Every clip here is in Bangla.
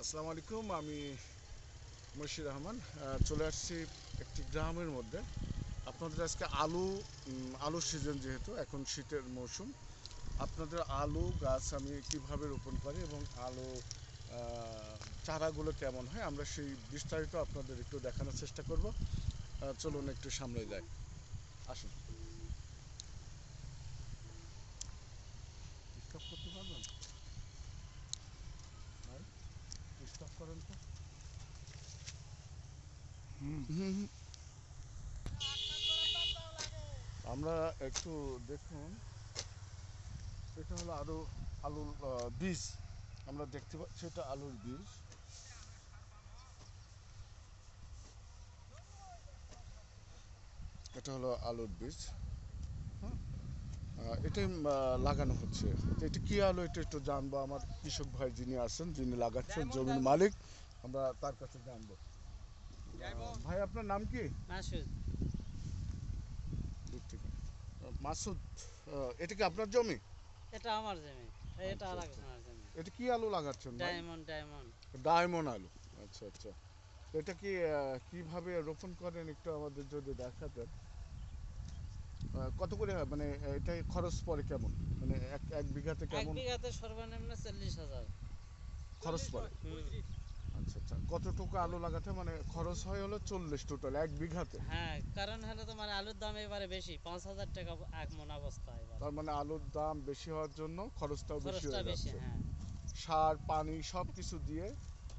আসসালামু আলাইকুম। আমি মশির রহমান চলে আসছি একটি গ্রামের মধ্যে। আপনাদের আজকে আলুর সিজন, যেহেতু এখন শীতের মৌসুম, আপনাদের আলু গাছ আমি কিভাবে রোপণ করি এবং আলু চারাগুলো কেমন হয় আমরা সেই বিস্তারিত আপনাদের একটু দেখানোর চেষ্টা করব। চলুন একটু সামনে যাই, আসুন। স্টপ করতে পারবেন ভাই? স্টপ করেন তো। হুম হুম। আমরা একটু দেখুন, এটা হলো আলুর বীজ। আমরা দেখতে পাচ্ছি এটা আলুর বীজ। এটা হলো আলুর বীজ। হ্যাঁ, এটাই লাগানো হচ্ছে। তো এটা কি আলু, এটা একটু জানবো। আমার কৃষক ভাই যিনি আছেন, যিনি লাগাচ্ছেন, জমির মালিক, আমরা তার কাছে জানবো। ভাই, আপনার নাম কি? মাসুদ। দূর থেকে। মাসুদ, এটা কি আপনার জমি? এটা আমার জমি, এটা আচ্ছা আর আচ্ছা। একজনের জমি। এটা কি আলু লাগাচ্ছেন ভাই? ডায়মন্ড। ডায়মন্ড আলু। আচ্ছা আচ্ছা। তো এটা কি কিভাবে রোপণ করেন একটু আমাদের যদি দেখাতেন। কত করে হয়, মানে এটাই খরচ পড়ে কেমন, মানে এক এক বিঘাতে এক কেমন বিঘাতে সর্বনিম্ন 40,000 খরচ পড়ে? আচ্ছা আচ্ছা। কতটুকু আলু লাগাতে মানে খরচ হয় হলো 40 টোটাল এক বিঘাতে? হ্যাঁ, কারণ হলো তোমার আলুর দাম এবারে বেশি, 5,000 টাকা এক মন অবস্থা এবারে। তার মানে আলুর দাম বেশি হওয়ার জন্য খরচটাও বেশি খরচটা হয়ে বেশি, যাচ্ছে। হ্যাঁ। সার পানি সব কিছু দিয়ে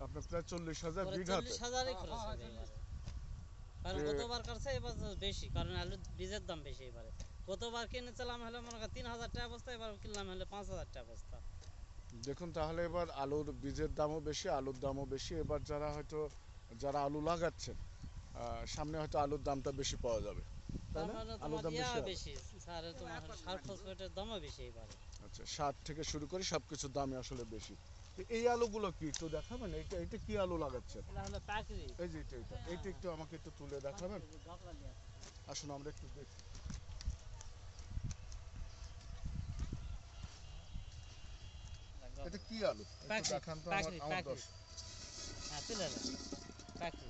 আপনার প্রায় 40,000 পরে বিঘাতে। 40,000-ই খরচ হবে এবারে। কারণ এ, গতবার কাছে এবার বেশি, কারণ আলুর বীজের দাম বেশি এবারে। গতবার কিনেছিলাম হলো মনে কর 3,000 টাকা বস্তা, এবার কিনলাম হলো 5,000 টাকা বস্তা। দেখুন তাহলে এবার আলুর বীজের দামও বেশি, আলুর দামও বেশি। এবার যারা আলু লাগাচ্ছেন, সামনে হয়তো আলুর দামটা বেশি পাওয়া যাবে, তাই তার না? মানে আলুর তোমার দাম বেশি হবে। বেশি, তোমার সার ফসফেটের দামও বেশি এবারে। আচ্ছা, সার থেকে শুরু করে সবকিছুর দামই আসলে বেশি। তো এই আলুগুলো কি একটু দেখাবেন? এটা এটা কি আলু লাগাচ্ছেন? এটা হলো পাকড়ি। এই যে এটা একটু আমাকে একটু তুলে দেখাবেন। আসুন আমরা একটু দেখি। এটা কি আলু একটু দেখান তো আমার আমার দশ। হ্যাঁ, তুলে দাও। পাকড়ি।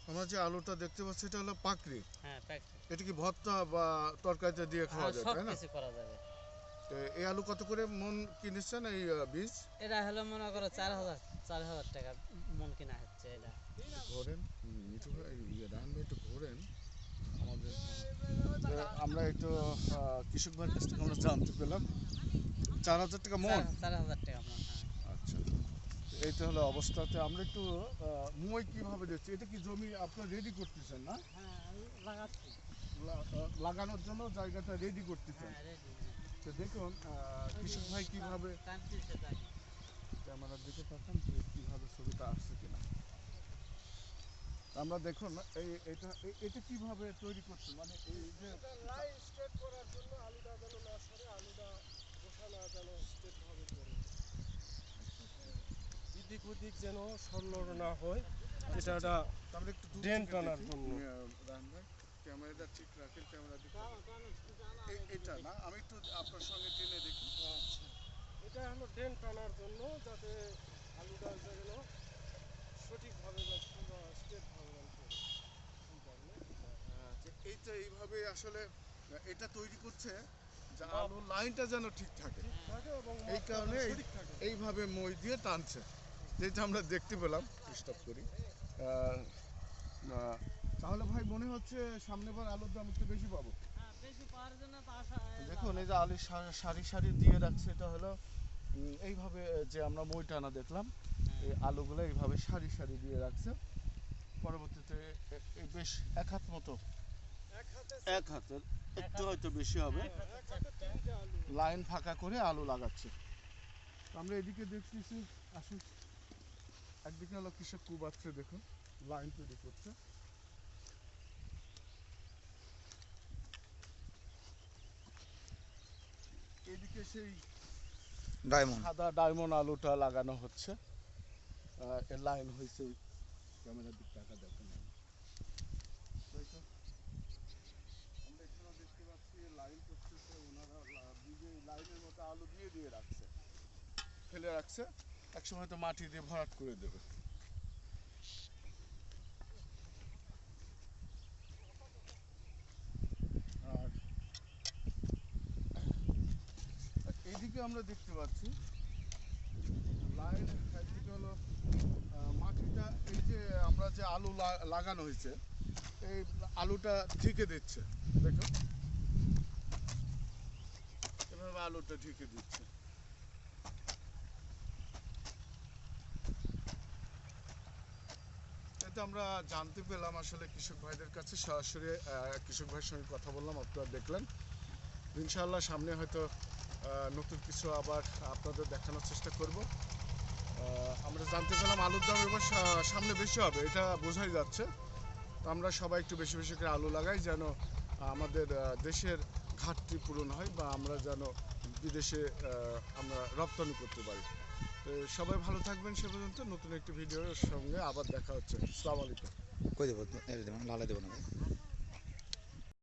আমরা যে আলুটা দেখতে পাচ্ছি এটা হলো পাকড়ি। হ্যাঁ, পাকড়ি। এটা কি ভর্তা বা তরকারিতে দিয়ে খাওয়া হ্যাঁ, যায়, সব তাই না? কিছু করা যাবে। তো এই আলু কত করে মন কিনেছেন, এই বীজ? এটা হলো মনে করো 4,000 টাকা মন কিনা হচ্ছে এটা। ঘোরেন, মিঠু ভাই, রান ভাই একটু ঘোরেন আমাদের। তো আমরা একটু কৃষক ভাইয়ের কাছ থেকে আমরা জানতে পেলাম 4,000 টাকা মন। 4,000 টাকা মন, হ্যাঁ। আচ্ছা। তো এই তো হলো অবস্থাতে আমরা একটু মই কিভাবে দিচ্ছি, এটা কি জমি আপনার রেডি করতেছেন না? হ্যাঁ, আমি লাগাচ্ছি। লাগানোর জন্য জায়গাটা রেডি করতেছেন। হ্যাঁ, রেডি, হ্যাঁ। তো দেখুন কৃষক ভাই কিভাবে, টানতেছে তাকে। ক্যামেরার দিকে তাকান যে কিভাবে ছবিটা আসছে কিনা। আমরা দেখুন এটা কিভাবে তৈরি করছে, মানে এই যে লাইন স্ট্রেট করার জন্য আলুটা যেন না সরে, আলুটা বসানো যেন স্ট্রেট ভাবে পড়ে, এদিক ওদিক যেন সরলর না হয়, এটা আমরা একটু দূর ড্রেন থেকে টানার দেখি। জন্য। রান ভাই, ক্যামেরাটা ঠিক রাখেন, ক্যামেরা দিকে এটা না, আমি একটু আপনার সঙ্গে টেনে দেখি। আচ্ছা, এটা হলো ড্রেন টানার জন্য, যাতে আলুটা যেন সঠিকভাবে বা স্ট্রেটভাবে পড়ে। এই কারণে আচ্ছা, এইটা এইভাবে আসলে এটা তৈরি করছে যে আলুর লাইনটা যেন ঠিক থাকে। থাকে এবং এই কারণে সঠিক থাকে। এইভাবে মই দিয়ে টানছে, যেটা আমরা দেখতে পেলাম। স্টপ করি। আহ, আহ, তাহলে ভাই মনে হচ্ছে সামনেবার আলুর দাম একটু বেশি পাবো। হ্যাঁ, বেশি পাওয়ার জন্য তো আশা। দেখুন এই যে আলু সারি সারি দিয়ে রাখছে, এটা হলো এইভাবে যে আমরা মই টানা দেখলাম, এই আলুগুলো এইভাবে সারি সারি দিয়ে রাখছে। পরবর্তীতে বেশ এক হাত মতো, এক হাতে এক হাতের একটু হয়তো বেশি হবে, এক হাতে 3টে আলু। লাইন ফাঁকা করে আলু লাগাচ্ছে। তো আমরা এদিকে দেখতেছি, আসুন। একদিকে হলো কৃষক কুবাচ্ছে, দেখুন লাইন তৈরি করছে। এদিকে সেই সাদা ডায়মন্ড আলুটা লাগানো হচ্ছে। এর লাইন হয়েছে, ক্যামেরার দিক টাকা দেখেন। তাই তো আমরা এখানেও দেখতে পাচ্ছি লাইন করতেছে ওনারা, বীজে লাইনের মধ্যে আলু দিয়ে দিয়ে রাখছে, ফেলে রাখছে। একসময় তো মাটি দিয়ে ভরাট করে দেবে। আমরা দেখতে পাচ্ছি লাইন একদিকে হলো মাটিটা, এই যে আমরা যে আলু লাগানো হয়েছে এই আলুটা ঢেকে দিচ্ছে, দেখো এভাবে আলুটা ঢেকে দিচ্ছে। এতে আমরা জানতে পেলাম আসলে কৃষক ভাইদের কাছে, সরাসরি কৃষক ভাইয়ের সঙ্গে কথা বললাম, আপনারা দেখলেন। ইনশাআল্লাহ সামনে হয়তো নতুন কিছু আবার আপনাদের দেখানোর চেষ্টা করব। আমরা জানতে পেলাম আলুর দাম এবার সামনে বেশি হবে, এটা বোঝাই যাচ্ছে। তো আমরা সবাই একটু বেশি বেশি করে আলু লাগাই, যেন আমাদের দেশের ঘাটতি পূরণ হয় বা আমরা যেন বিদেশে আমরা রপ্তানি করতে পারি। তো সবাই ভালো থাকবেন, সে পর্যন্ত নতুন একটি ভিডিওর সঙ্গে আবার দেখা হচ্ছে। আসসালামু আলাইকুম। কই দেবো লালা দেবো না।